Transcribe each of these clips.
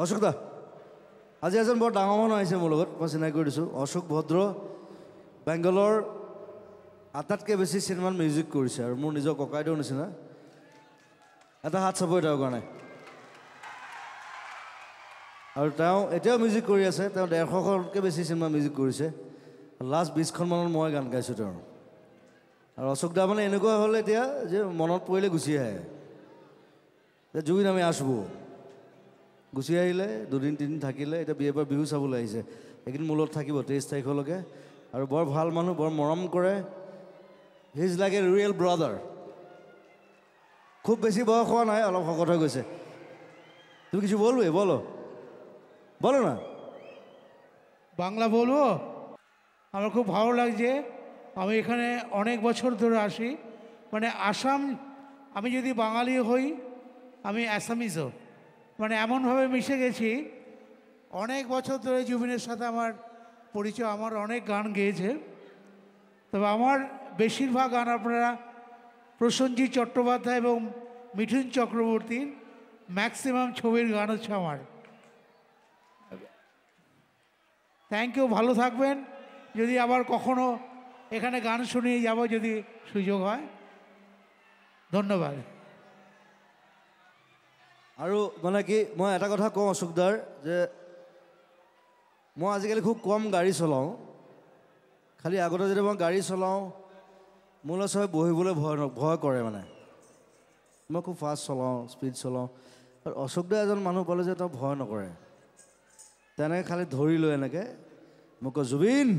অশোক দা আজি এজন বৰ ডাঙৰ মানুহ আহিছে মোৰ লগত মই চিনাকি কৰি দিছোঁ অশোক ভদ্ৰ বেংগলৰ আটাইতকৈ বেছি চিনেমাত মিউজিক কৰিছে আৰু মোৰ নিজৰ ককাইদেউৰ নিচিনা এটা হাত চাপৰি তেওঁৰ কাৰণে আৰু তেওঁ এতিয়াও মিউজিক কৰি আছে তেওঁ 150খনতকৈ বেছি চিনেমা মিউজিক কৰিছে লাষ্ট 20খনমানত মই গান গাইছোঁ তেওঁৰ আৰু অশোক দা মানে এনেকুৱা হ'ল এতিয়া যে মনত পৰিলে গুচি আহে যে জুবিন আমি আসবো গুচি আহিলে দুদিন তিনিদিন থাকিলে এতিয়া বিয়েৰ পৰা বিহু চাবলৈ আহিছে এইকেইদিন মোৰ লগত থাকিব 23 তাৰিখলৈকে আৰু বৰ ভাল মানুহ বৰ মৰম কৰে he is like a real brother খুব বেছি বয়স হোৱা নাই অলপ শকত হৈ গৈছে তুমি কিছু বলবে বলো বলো না বাংলা বলবো আমার খুব ভালো লাগছে আমি এখানে অনেক বছর ধরে আসি মানে আসাম আমি যদি বাঙালি হই আমি অ্যাসামিজও মানে এমনভাবে মিশে গেছি অনেক বছর ধরে জুবিনের সাথে আমার পরিচয় আমার অনেক গান গেয়েছে তবে আমার বেশিরভাগ গান আপনারা প্রসেনজিৎ চট্টোপাধ্যায় এবং মিঠুন চক্রবর্তীর ম্যাক্সিমাম ছবির গান হচ্ছে আমার থ্যাংক ইউ ভালো থাকবেন যদি আবার কখনো এখানে গান শুনিয়ে যাব যদি সুযোগ হয় ধন্যবাদ আৰু মানে কি মই এটা কথা কওঁ অশোকদাৰ যে মই আজিকালি খুব কম গাড়ী চলাওঁ খালি আগতে যদি মই গাড়ী চলাওঁ মোলৈ চবে বহিবলৈ ভয় কৰে মানে মই খুব ফাষ্ট চলাওঁ স্পীড চলাওঁ আৰু অশোকদা এজন মানুহ পালে যে তেওঁ ভয় নকৰে তেনেকৈ খালি ধৰি লৈ এনেকৈ মোক কয় জুবিন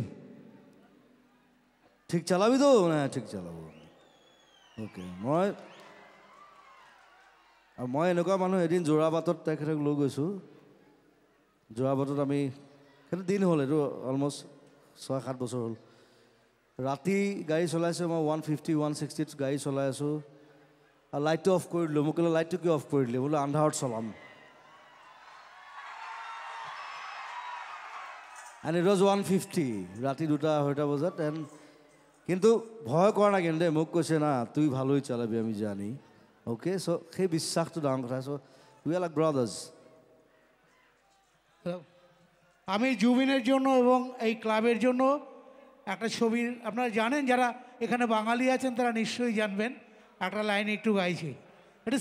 ঠিক চালাবি তো নাই ঠিক চালাব অ'কে মই এনেকুৱা মানুহ এদিন যোৰাবাটত তেখেতক লৈ গৈছোঁ যোৰাবাটত আমি সেইটো দিন হ'ল এইটো অলমষ্ট 6-7 বছৰ হ'ল ৰাতি গাড়ী চলাইছোঁ মই 150 160 গাড়ী চলাই আছোঁ আৰু লাইটটো অফ কৰি দিলোঁ মোক ক'লে লাইটটো কিয় অফ কৰি দিলে বোলো আন্ধাৰত চলাম এণ্ড ইট ৱাজ 150 ৰাতি 2-2:30 বজাত এণ্ড কিন্তু ভয় কৰা নাই কিন্তু দেই মোক কৈছে না তুই ভালোই চালাবি আমি জানি ওকে চ' সেই বিশ্বাসটো ডাঙৰ কথা চ' উই আর লাইক ব্রাদার্স আমি জুবিনের জন্য এবং এই ক্লাবের জন্য একটা ছবির আপনারা জানেন যারা এখানে বাঙালি আছেন তারা নিশ্চয়ই জানবেন একটা লাইন একটু গাইছি এটা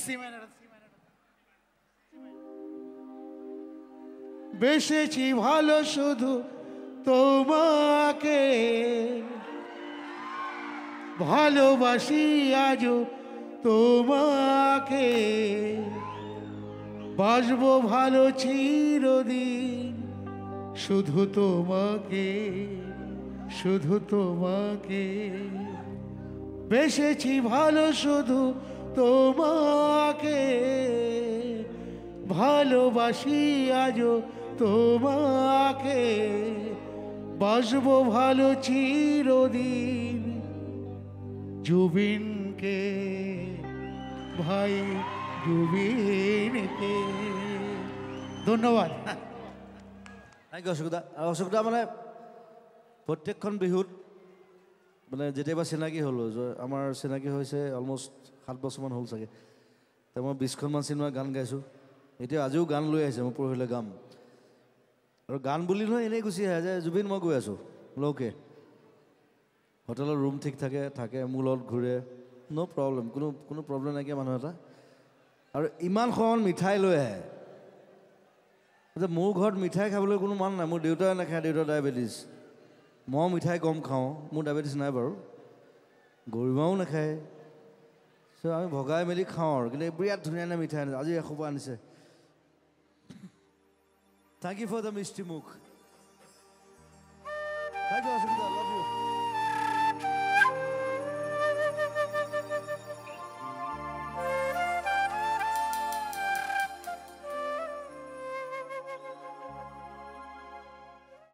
বেসেছি ভালো শুধু তোমাকে ভালোবাসি আজও তোমাকে বাসবো ভালো চিরদিন শুধু তোমাকে বেসেছি ভালো শুধু তোমাকে ভালোবাসি আজও তোমাকে বাসবো ভালো চিরদিন জুবিনকে ভাই জুবিনকে ধন্যবাদ থ্যাংক ইউ অশোকদা আৰু অশোকদা মানে প্ৰত্যেকখন বিহুত মানে যেতিয়াবা চিনাকি হ'লোঁ আমাৰ চিনাকি হৈছে অলমষ্ট 7 বছৰমান হ'ল চাগে তো মই 20খনমান চিনেমা গান গাইছোঁ এতিয়া আজিও গান লৈ আহিছে মই পৰহিলৈ গাম আৰু গান বুলি নহয় এনেই গুচি আহে যে জুবিন মই গৈ আছোঁ লওকে হোটেলৰ ৰুম ঠিক থাকে মোৰ লগত ঘূৰে ন' প্ৰব্লেম কোনো প্ৰব্লেম নাইকিয়া মানুহ এটা আৰু ইমান সময়ত মিঠাই লৈ আহে যে মোৰ ঘৰত মিঠাই খাবলৈ কোনো মান নাই মোৰ দেউতাই নাখায় দেউতাৰ ডায়েবেটিছ মই মিঠাই কম খাওঁ মোৰ ডায়েবেটিছ নাই বাৰু গৰিমাও নাখায় চ' আমি ভগাই মেলি খাওঁ আৰু কিন্তু বিৰাট ধুনীয়া মিঠাই আনিছে আজি এসোপা আনিছে থ্যাংক ইউ ফৰ দ্য মিষ্টি মুখ থ্যাংক ইউ অশোক দা